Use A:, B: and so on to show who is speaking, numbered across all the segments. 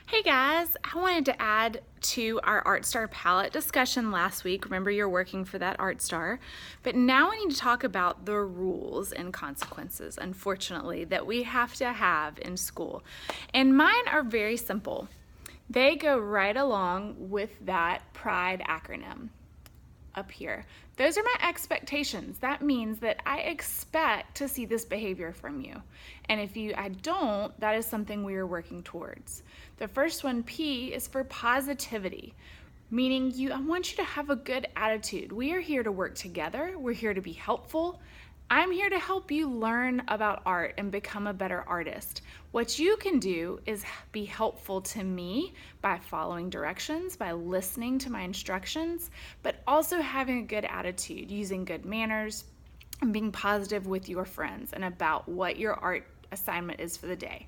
A: Hey guys, I wanted to add to our Art Star palette discussion last week. Remember, you're working for that Art Star. But now I need to talk about the rules and consequences, unfortunately, that we have to have in school. And mine are very simple. They go right along with that PRIDE acronym up here. Those are my expectations. That means that I expect to see this behavior from you. And if I don't, that is something we are working towards. The first one, P, is for positivity, meaning I want you to have a good attitude. We are here to work together. We're here to be helpful. I'm here to help you learn about art and become a better artist. What you can do is be helpful to me by following directions, by listening to my instructions, but also having a good attitude, using good manners, and being positive with your friends and about what your art assignment is for the day.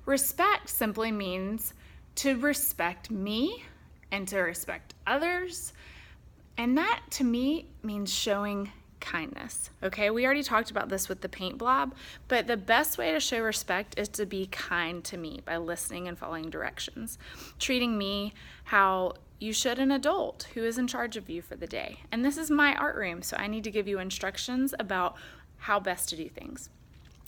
A: Respect simply means to respect me and to respect others, and that to me means showing kindness. Okay, we already talked about this with the paint blob, but the best way to show respect is to be kind to me by listening and following directions, treating me how you should an adult who is in charge of you for the day. And this is my art room, so I need to give you instructions about how best to do things.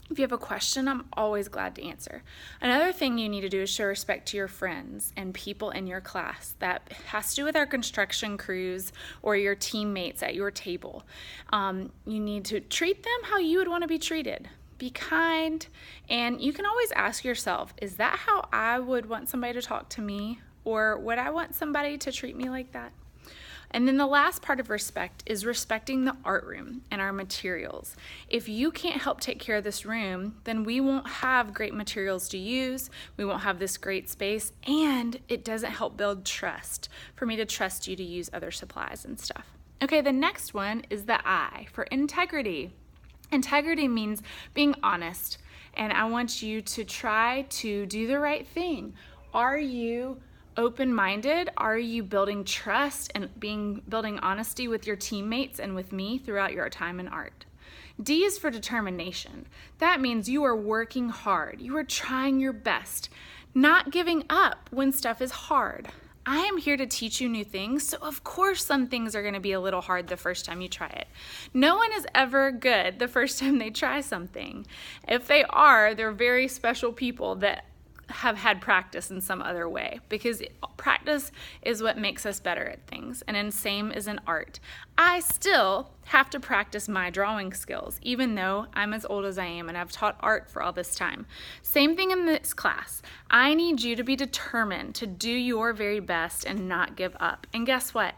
A: If you have a question, I'm always glad to answer. Another thing you need to do is show respect to your friends and people in your class. That has to do with our construction crews or your teammates at your table. You need to treat them how you would want to be treated. Be kind, and you can always ask yourself, is that how I would want somebody to talk to me? Or would I want somebody to treat me like that? And then the last part of respect is respecting the art room and our materials. If you can't help take care of this room, then we won't have great materials to use, we won't have this great space, and it doesn't help build trust for me to trust you to use other supplies and stuff. Okay, the next one is the I for integrity. Integrity means being honest, and I want you to try to do the right thing. Are you open-minded? Are you building trust and building honesty with your teammates and with me throughout your time in art? D is for determination. That means you are working hard. You are trying your best, not giving up when stuff is hard. I am here to teach you new things, so of course some things are going to be a little hard the first time you try it. No one is ever good the first time they try something. If they are, they're very special people that have had practice in some other way, because practice is what makes us better at things, and then same is in art. I still have to practice my drawing skills, even though I'm as old as I am and I've taught art for all this time. Same thing in this class. I need you to be determined to do your very best and not give up. And guess what?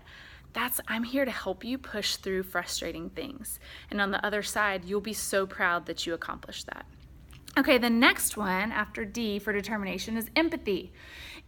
A: I'm here to help you push through frustrating things. And on the other side, you'll be so proud that you accomplished that. Okay, the next one after D for determination is empathy.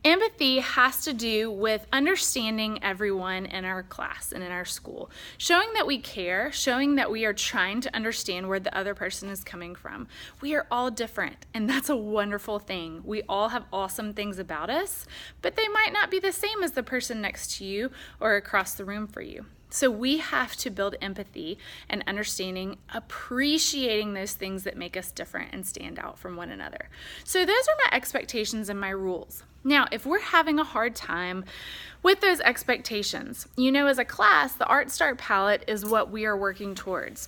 A: Empathy has to do with understanding everyone in our class and in our school, showing that we care, showing that we are trying to understand where the other person is coming from. We are all different, and that's a wonderful thing. We all have awesome things about us, but they might not be the same as the person next to you or across the room for you. So we have to build empathy and understanding, appreciating those things that make us different and stand out from one another. So those are my expectations and my rules. Now, if we're having a hard time with those expectations, as a class, the Art Star palette is what we are working towards.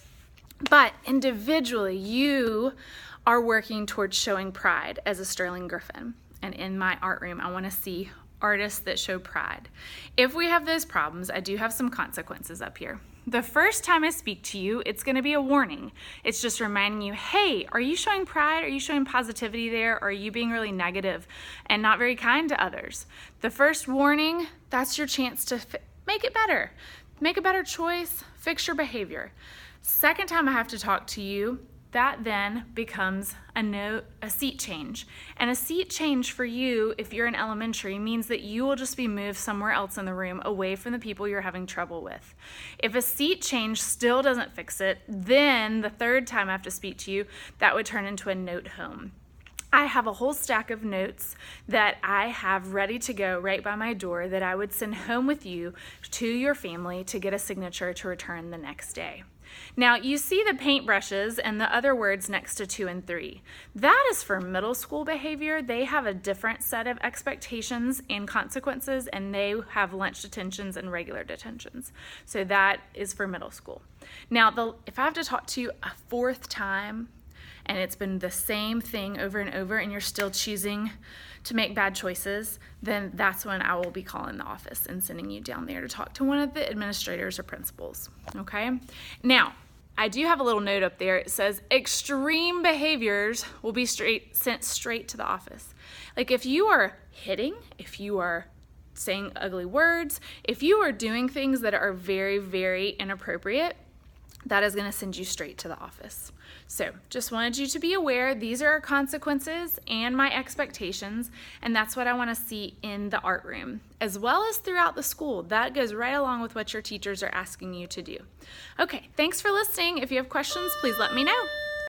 A: But individually, you are working towards showing pride as a Sterling Griffin. And in my art room, I want to see artists that show pride. If we have those problems, I do have some consequences up here. The first time I speak to you, it's going to be a warning. It's just reminding you, hey, are you showing pride? Are you showing positivity there? Or are you being really negative and not very kind to others? The first warning, that's your chance to make it better. Make a better choice, fix your behavior. Second time I have to talk to you, that then becomes a seat change. And a seat change for you, if you're in elementary, means that you will just be moved somewhere else in the room away from the people you're having trouble with. If a seat change still doesn't fix it, then the third time I have to speak to you, that would turn into a note home. I have a whole stack of notes that I have ready to go right by my door that I would send home with you to your family to get a signature to return the next day. Now you see the paintbrushes and the other words next to 2 and 3. That is for middle school behavior. They have a different set of expectations and consequences, and they have lunch detentions and regular detentions. So that is for middle school. Now, if I have to talk to you a fourth time and it's been the same thing over and over and you're still choosing to make bad choices, then that's when I will be calling the office and sending you down there to talk to one of the administrators or principals, okay? Now, I do have a little note up there. It says extreme behaviors will be sent straight to the office. Like if you are hitting, if you are saying ugly words, if you are doing things that are very, very inappropriate, that is going to send you straight to the office. So just wanted you to be aware these are our consequences and my expectations, and that's what I want to see in the art room as well as throughout the school. That goes right along with what your teachers are asking you to do. Okay, thanks for listening. If you have questions, please let me know.